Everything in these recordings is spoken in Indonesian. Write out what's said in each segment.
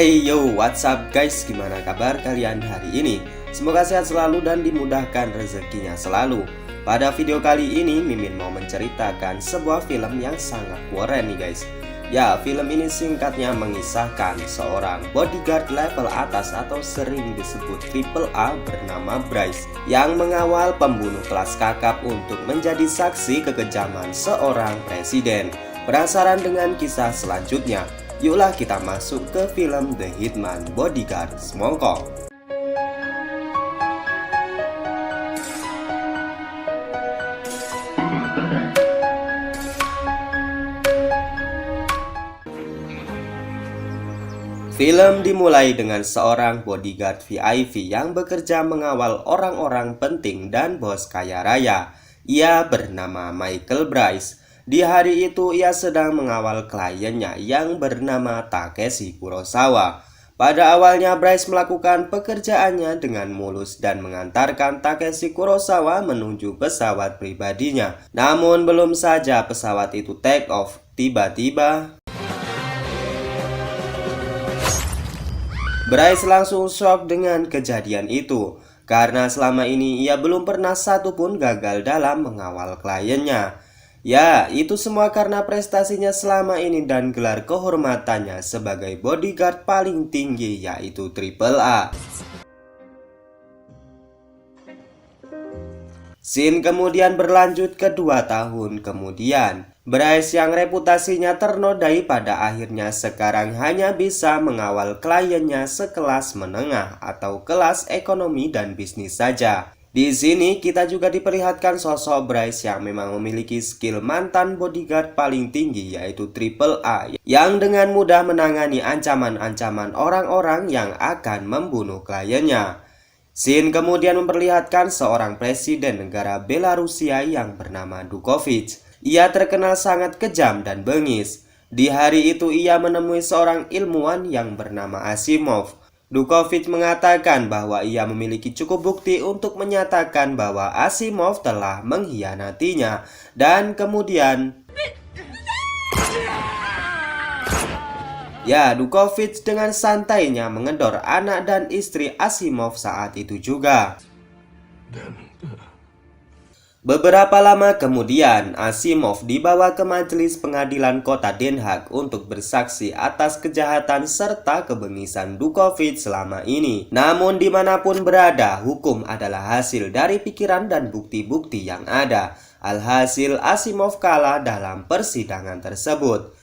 Hey yo, what's up guys? Gimana kabar kalian hari ini? Semoga sehat selalu dan dimudahkan rezekinya selalu. Pada video kali ini, Mimin mau menceritakan sebuah film yang sangat keren nih guys. Ya, film ini singkatnya mengisahkan seorang bodyguard level atas atau sering disebut triple A bernama Bryce yang mengawal pembunuh kelas kakap untuk menjadi saksi kekejaman seorang presiden. Penasaran dengan kisah selanjutnya? Yuklah kita masuk ke film The Hitman Bodyguard Semongko. Film dimulai dengan seorang bodyguard VIP yang bekerja mengawal orang-orang penting dan bos kaya raya. Ia bernama Michael Bryce. Di hari itu ia sedang mengawal kliennya yang bernama Takeshi Kurosawa. Pada awalnya Bryce melakukan pekerjaannya dengan mulus dan mengantarkan Takeshi Kurosawa menuju pesawat pribadinya. Namun belum saja pesawat itu take off, tiba-tiba Bryce langsung shock dengan kejadian itu, karena selama ini ia belum pernah satupun gagal dalam mengawal kliennya. Ya, itu semua karena prestasinya selama ini dan gelar kehormatannya sebagai bodyguard paling tinggi, yaitu Triple A. Scene kemudian berlanjut ke 2 tahun kemudian. Bryce yang reputasinya ternodai pada akhirnya sekarang hanya bisa mengawal kliennya sekelas menengah atau kelas ekonomi dan bisnis saja. Di sini kita juga diperlihatkan sosok Bryce yang memang memiliki skill mantan bodyguard paling tinggi, yaitu Triple A, yang dengan mudah menangani ancaman-ancaman orang-orang yang akan membunuh kliennya. Scene kemudian memperlihatkan seorang presiden negara Belarusia yang bernama Dukovich. Ia terkenal sangat kejam dan bengis. Di hari itu ia menemui seorang ilmuwan yang bernama Asimov. Dukovich mengatakan bahwa ia memiliki cukup bukti untuk menyatakan bahwa Asimov telah mengkhianatinya, dan kemudian Dukovich dengan santainya mengendor anak dan istri Asimov saat itu juga. Beberapa lama kemudian, Asimov dibawa ke majelis pengadilan kota Den Haag untuk bersaksi atas kejahatan serta kebengisan Dukovich selama ini. Namun dimanapun berada, hukum adalah hasil dari pikiran dan bukti-bukti yang ada. Alhasil Asimov kalah dalam persidangan tersebut.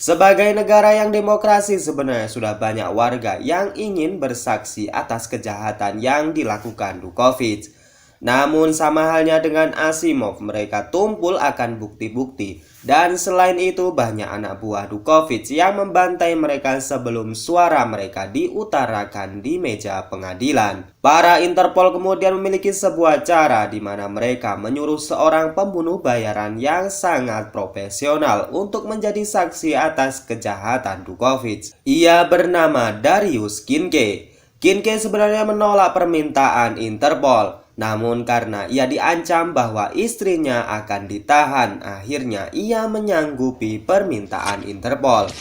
Sebagai negara yang demokrasi, sebenarnya sudah banyak warga yang ingin bersaksi atas kejahatan yang dilakukan Dukovich. Namun sama halnya dengan Asimov, mereka tumpul akan bukti-bukti. Dan selain itu banyak anak buah Dukovich yang membantai mereka sebelum suara mereka diutarakan di meja pengadilan. Para Interpol kemudian memiliki sebuah cara di mana mereka menyuruh seorang pembunuh bayaran yang sangat profesional untuk menjadi saksi atas kejahatan Dukovich. Ia bernama Darius Kinke. Kinke sebenarnya menolak permintaan Interpol. Namun karena ia diancam bahwa istrinya akan ditahan, akhirnya ia menyanggupi permintaan Interpol.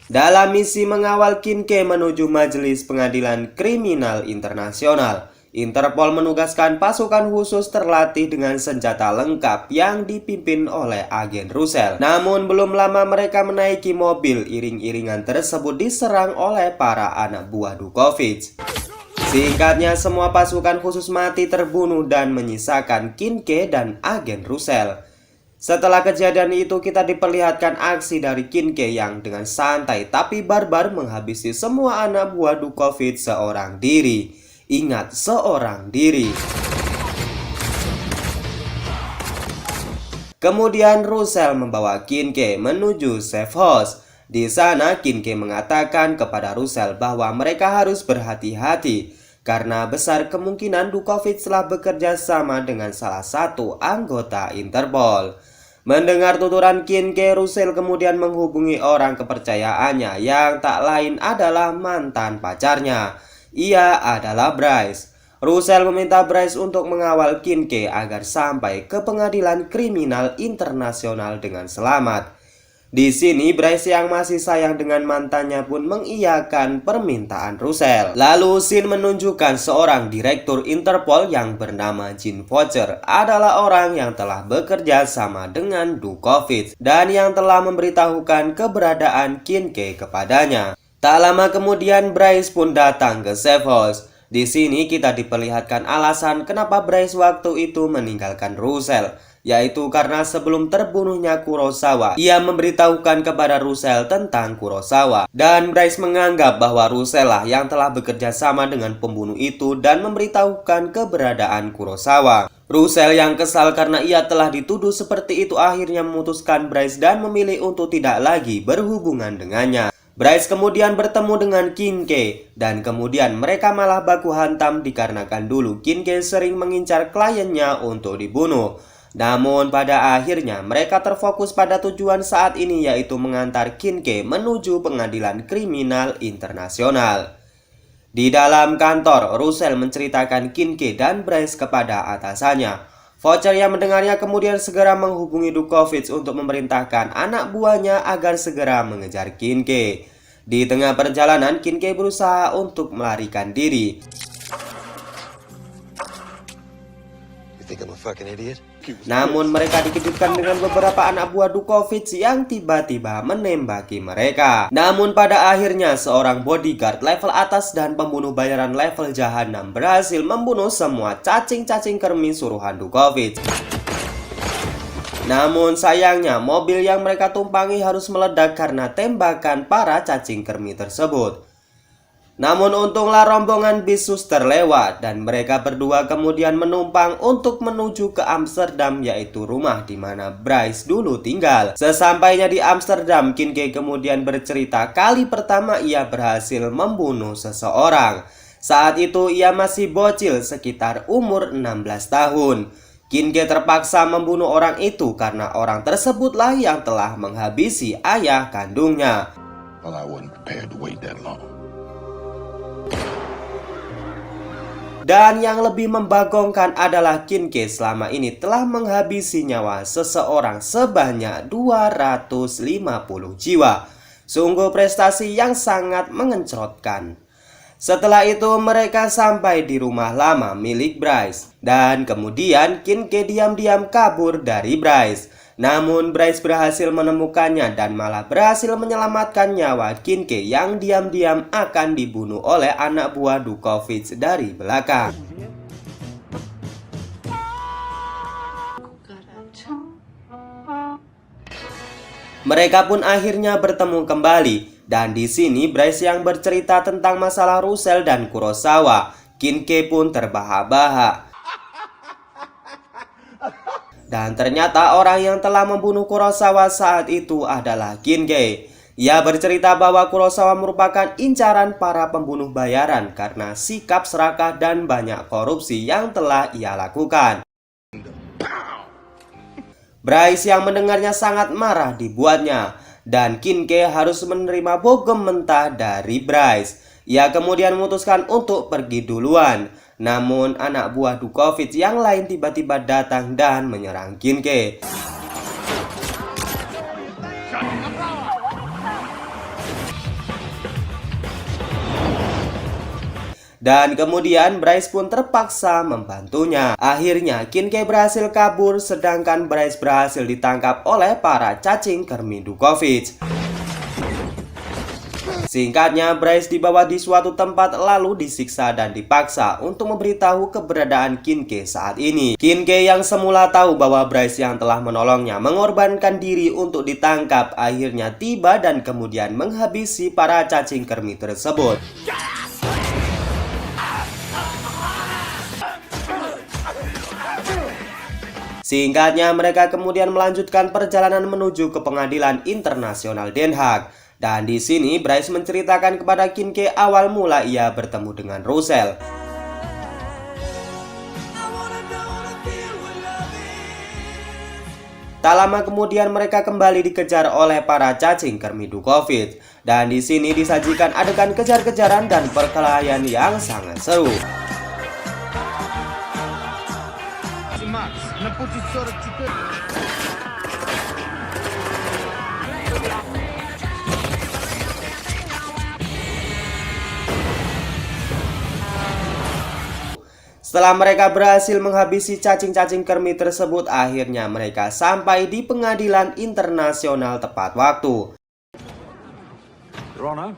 Dalam misi mengawal Kinke menuju majelis pengadilan kriminal internasional, Interpol menugaskan pasukan khusus terlatih dengan senjata lengkap yang dipimpin oleh agen Russell. Namun belum lama mereka menaiki mobil, iring-iringan tersebut diserang oleh para anak buah Dukovich. Singkatnya, semua pasukan khusus mati terbunuh dan menyisakan Kinke dan agen Russell. Setelah kejadian itu kita diperlihatkan aksi dari Kinke yang dengan santai tapi barbar menghabisi semua anak buah Dukovich seorang diri. Ingat, seorang diri. Kemudian Russell membawa Kinke menuju safe house. Di sana Kinke mengatakan kepada Russell bahwa mereka harus berhati-hati karena besar kemungkinan Dukovich telah bekerja sama dengan salah satu anggota Interpol. Mendengar tuturan Kinke, Russell kemudian menghubungi orang kepercayaannya yang tak lain adalah mantan pacarnya. Ia adalah Bryce. Russell meminta Bryce untuk mengawal Kinke agar sampai ke pengadilan kriminal internasional dengan selamat. Di sini Bryce yang masih sayang dengan mantannya pun mengiyakan permintaan Russell. Lalu Sin menunjukkan seorang direktur Interpol yang bernama Gene Fletcher adalah orang yang telah bekerja sama dengan Dukovic dan yang telah memberitahukan keberadaan Kincaid kepadanya. Tak lama kemudian Bryce pun datang ke safe house. Di sini kita diperlihatkan alasan kenapa Bryce waktu itu meninggalkan Russell, yaitu karena sebelum terbunuhnya Kurosawa, ia memberitahukan kepada Russell tentang Kurosawa. Dan Bryce menganggap bahwa Russell lah yang telah bekerja sama dengan pembunuh itu dan memberitahukan keberadaan Kurosawa. Russell yang kesal karena ia telah dituduh seperti itu akhirnya memutuskan Bryce dan memilih untuk tidak lagi berhubungan dengannya. Bryce kemudian bertemu dengan Kincaid dan kemudian mereka malah baku hantam dikarenakan dulu Kincaid sering mengincar kliennya untuk dibunuh. Namun pada akhirnya mereka terfokus pada tujuan saat ini, yaitu mengantar Kincaid menuju pengadilan kriminal internasional. Di dalam kantor, Russell menceritakan Kincaid dan Bryce kepada atasannya. Fletcher yang mendengarnya kemudian segera menghubungi Dukovic untuk memerintahkan anak buahnya agar segera mengejar Kincaid. Di tengah perjalanan, Kincaid berusaha untuk melarikan diri. Namun mereka dikejutkan dengan beberapa anak buah Dukovic yang tiba-tiba menembaki mereka. Namun pada akhirnya seorang bodyguard level atas dan pembunuh bayaran level jahanam berhasil membunuh semua cacing-cacing kermi suruhan Dukovic. Namun sayangnya mobil yang mereka tumpangi harus meledak karena tembakan para cacing kermi tersebut. Namun untunglah rombongan bis suster lewat dan mereka berdua kemudian menumpang untuk menuju ke Amsterdam, yaitu rumah di mana Bryce dulu tinggal. Sesampainya di Amsterdam, Kincaid kemudian bercerita kali pertama ia berhasil membunuh seseorang. Saat itu ia masih bocil sekitar umur 16 tahun. Kincaid terpaksa membunuh orang itu karena orang tersebutlah yang telah menghabisi ayah kandungnya. Well, I wasn't prepared to wait that long. Dan yang lebih membagongkan adalah Kincaid selama ini telah menghabisi nyawa seseorang sebanyak 250 jiwa. Sungguh prestasi yang sangat mengencrotkan. Setelah itu mereka sampai di rumah lama milik Bryce. Dan kemudian Kincaid diam-diam kabur dari Bryce. Namun Bryce berhasil menemukannya dan malah berhasil menyelamatkan nyawa Kincaid yang diam-diam akan dibunuh oleh anak buah Dukovic dari belakang. Mereka pun akhirnya bertemu kembali dan di sini Bryce yang bercerita tentang masalah Russell dan Kurosawa. Kincaid pun terbahak-bahak. Dan ternyata orang yang telah membunuh Kurosawa saat itu adalah Kincaid. Ia bercerita bahwa Kurosawa merupakan incaran para pembunuh bayaran karena sikap serakah dan banyak korupsi yang telah ia lakukan. Bryce yang mendengarnya sangat marah dibuatnya dan Kincaid harus menerima bogem mentah dari Bryce. Ia kemudian memutuskan untuk pergi duluan. Namun anak buah Dukovic yang lain tiba-tiba datang dan menyerang Kincaid. Dan kemudian Bryce pun terpaksa membantunya. Akhirnya Kincaid berhasil kabur sedangkan Bryce berhasil ditangkap oleh para cacing kermi Dukovic. Singkatnya, Bryce dibawa di suatu tempat lalu disiksa dan dipaksa untuk memberitahu keberadaan Kincaid saat ini. Kincaid yang semula tahu bahwa Bryce yang telah menolongnya mengorbankan diri untuk ditangkap akhirnya tiba dan kemudian menghabisi para cacing kermi tersebut. Singkatnya, mereka kemudian melanjutkan perjalanan menuju ke pengadilan internasional Den Haag. Dan di sini Bryce menceritakan kepada Kincaid awal mula ia bertemu dengan Russell. Tak lama kemudian mereka kembali dikejar oleh para cacing kermi Dukovic. Dan di sini disajikan adegan kejar-kejaran dan perkelahian yang sangat seru. Setelah mereka berhasil menghabisi cacing-cacing kermi tersebut, akhirnya mereka sampai di pengadilan internasional tepat waktu. Your Honor,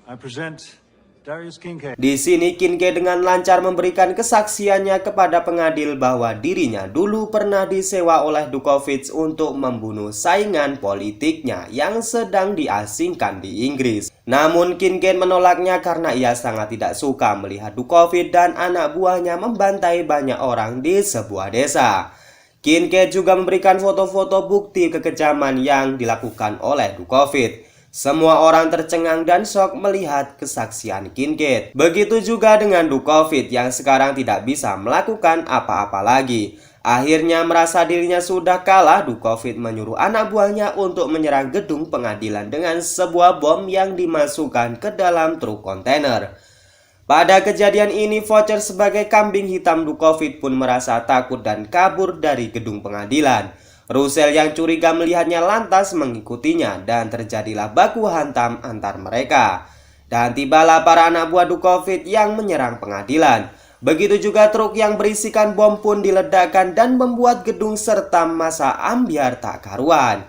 I present Darius Kincaid. Di sini Kincaid dengan lancar memberikan kesaksiannya kepada pengadil bahwa dirinya dulu pernah disewa oleh Dukovic untuk membunuh saingan politiknya yang sedang diasingkan di Inggris. Namun Kincaid menolaknya karena ia sangat tidak suka melihat Dukovic dan anak buahnya membantai banyak orang di sebuah desa. Kincaid juga memberikan foto-foto bukti kekejaman yang dilakukan oleh Dukovic. Semua orang tercengang dan syok melihat kesaksian Kincaid. Begitu juga dengan Dukovic yang sekarang tidak bisa melakukan apa-apa lagi. Akhirnya merasa dirinya sudah kalah, Dukovic menyuruh anak buahnya untuk menyerang gedung pengadilan dengan sebuah bom yang dimasukkan ke dalam truk kontainer. Pada kejadian ini, Voucher sebagai kambing hitam Dukovic pun merasa takut dan kabur dari gedung pengadilan. Russell yang curiga melihatnya lantas mengikutinya dan terjadilah baku hantam antar mereka. Dan tibalah para anak buah Dukovic yang menyerang pengadilan. Begitu juga truk yang berisikan bom pun diledakkan dan membuat gedung serta massa ambyar tak karuan.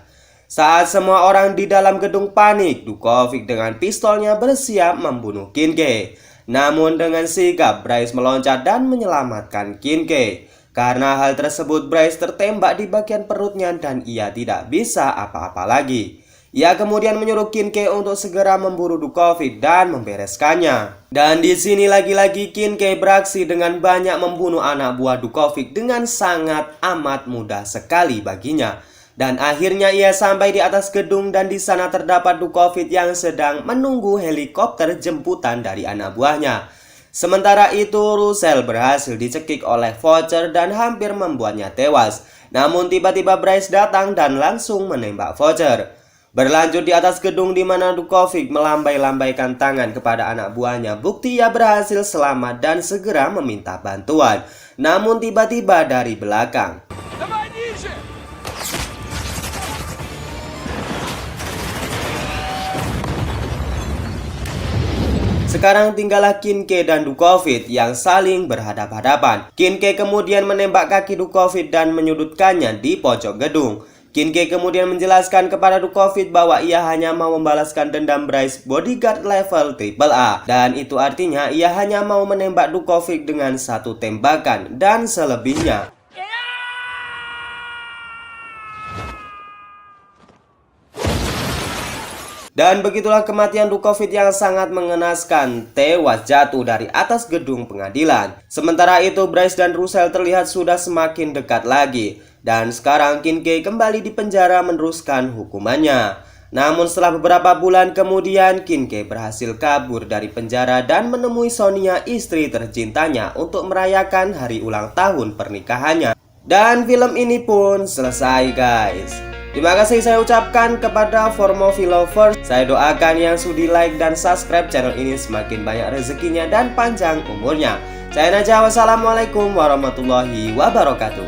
Saat semua orang di dalam gedung panik, Dukovic dengan pistolnya bersiap membunuh Kincaid. Namun dengan sigap Bryce meloncat dan menyelamatkan Kincaid. Karena hal tersebut, Bryce tertembak di bagian perutnya dan ia tidak bisa apa-apa lagi. Ia kemudian menyuruh Kincaid untuk segera memburu Dukovic dan membereskannya. Dan di sini lagi-lagi Kincaid beraksi dengan banyak membunuh anak buah Dukovic dengan sangat amat mudah sekali baginya. Dan akhirnya ia sampai di atas gedung dan di sana terdapat Dukovic yang sedang menunggu helikopter jemputan dari anak buahnya. Sementara itu, Russell berhasil dicekik oleh Voucher dan hampir membuatnya tewas. Namun tiba-tiba Bryce datang dan langsung menembak Voucher. Berlanjut di atas gedung di mana Dukovic melambai-lambaikan tangan kepada anak buahnya, bukti ia berhasil selamat dan segera meminta bantuan. Namun tiba-tiba dari belakang, sekarang tinggallah Kincaid dan Dukovic yang saling berhadap-hadapan. Kincaid kemudian menembak kaki Dukovic dan menyudutkannya di pojok gedung. Kincaid kemudian menjelaskan kepada Dukovic bahwa ia hanya mau membalaskan dendam Bryce, bodyguard level AAA. Dan itu artinya ia hanya mau menembak Dukovic dengan satu tembakan dan selebihnya. Dan begitulah kematian Dukovic yang sangat mengenaskan, tewas jatuh dari atas gedung pengadilan. Sementara itu Bryce dan Russell terlihat sudah semakin dekat lagi. Dan sekarang Kincaid kembali di penjara meneruskan hukumannya. Namun setelah beberapa bulan kemudian Kincaid berhasil kabur dari penjara dan menemui Sonia, istri tercintanya, untuk merayakan hari ulang tahun pernikahannya. Dan film ini pun selesai, guys. Terima kasih saya ucapkan kepada For Movie Lovers. Saya doakan yang sudi like dan subscribe channel ini semakin banyak rezekinya dan panjang umurnya. Saya Najwa, wassalamualaikum warahmatullahi wabarakatuh.